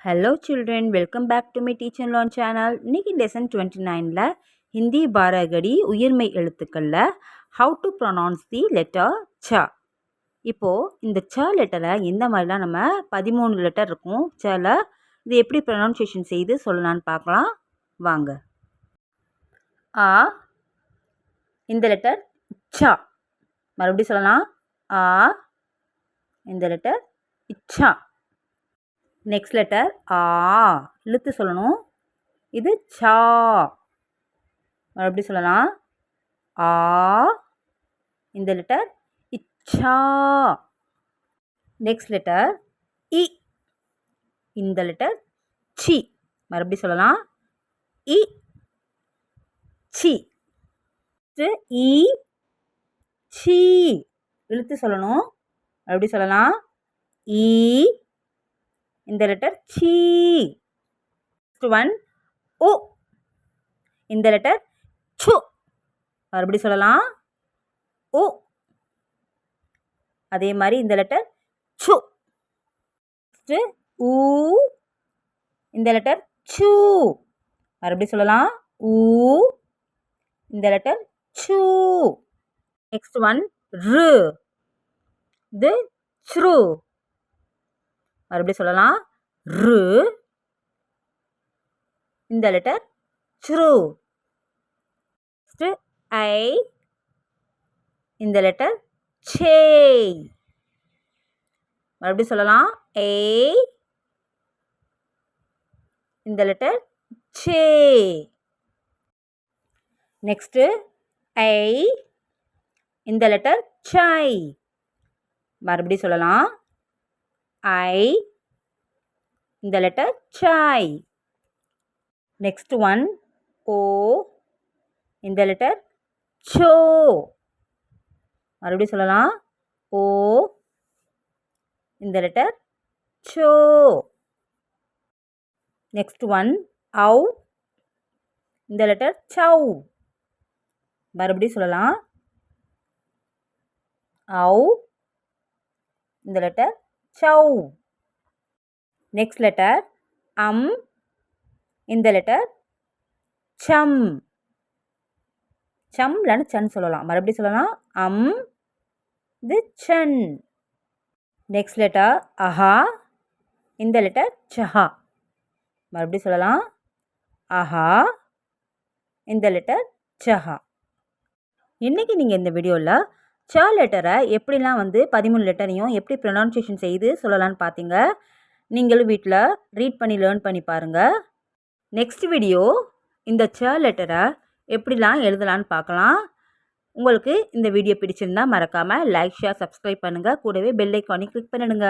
Hello children, welcome back to my Teach and Learn channel. இன்னைக்கு lesson 29ல Hindi பாரகடி உயிர்மெய் எழுத்துக்கள்ல how to pronounce the letter cha. இப்போ இந்த ச லெட்டரை எந்த மாதிரிலாம் நம்ம 13 லெட்டர் இருக்கும் சல இது எப்படி ப்ரொனவுன்சியேஷன் செய்து சொல்லலான்னு பார்க்கலாம் வாங்க. ஆ இந்த லெட்டர் ச மறுபடியும் சொல்லலாம். ஆ இந்த லெட்டர் இச்சா. நெக்ஸ்ட் லெட்டர் ஆ இழுத்து சொல்லணும். இது சா மறுபடியும் சொல்லலாம். ஆ இந்த லெட்டர் இச்சா. நெக்ஸ்ட் லெட்டர் இ இந்த லெட்டர் சி மறுபடியும் சொல்லலாம். இ சி இ சி இழுத்து சொல்லணும். மறுபடியும் சொல்லலாம். இ இந்த லெட்டர் சி. நெக்ஸ்ட் ஒன் ஓ இந்த லெட்டர் சு மறுபடியும் சொல்லலாம். ஓ அதே மாதிரி இந்த லெட்டர் சு. நெக்ஸ்ட் ஊ இந்த லெட்டர் சு மறுபடியும் சொல்லலாம். ஊ இந்த லெட்டர் சு. நெக்ஸ்ட் ஒன் ரு இது ச்ரு மறுபடியும் சொல்லலாம். ரு இந்த லெட்டர் ச்ரு. நெக்ஸ்ட் ஐ இந்த லெட்டர் சே மறுபடியும் சொல்லலாம். ஏ இந்த லெட்டர் சே. நெக்ஸ்ட் ஐ இந்த லெட்டர் சை மறுபடியும் சொல்லலாம். ஐ இந்த லெட்டர் சை. நெக்ஸ்ட் ஒன் ஓ இந்த லெட்டர் சோ மறுபடியும் சொல்லலாம். ஓ இந்த லெட்டர் சோ. நெக்ஸ்ட் ஒன் ஔ இந்த லெட்டர் சௌ மறுபடியும் சொல்லலாம். ஔ இந்த லெட்டர் சௌ. நெக்ஸ்ட் லெட்டர் இந்த லெட்டர் சம் சம் இல்லைன்னு சன் சொல்லலாம். மறுபடியும் சொல்லலாம். இது சன். நெக்ஸ்ட் லெட்டர் அஹா இந்த லெட்டர் சஹா மறுபடியும் சொல்லலாம். அஹா இந்த லெட்டர் சஹா. இன்றைக்கி நீங்கள் இந்த வீடியோவில் ச லெட்டரை எப்படிலாம் 13 லெட்டரையும் எப்படி ப்ரொனவுன்சியேஷன் செய்து சொல்லலான்னு பார்த்தீங்க. நீங்களும் வீட்டில் ரீட் பண்ணி லேர்ன் பண்ணி பாருங்கள். நெக்ஸ்ட் வீடியோ இந்த ச லெட்டரை எப்படிலாம் எழுதலான்னு பார்க்கலாம். உங்களுக்கு இந்த வீடியோ பிடிச்சிருந்தால் மறக்காமல் லைக் ஷேர் சப்ஸ்கிரைப் பண்ணுங்கள். கூடவே பெல் ஐக்கானை கிளிக் பண்ணிடுங்க.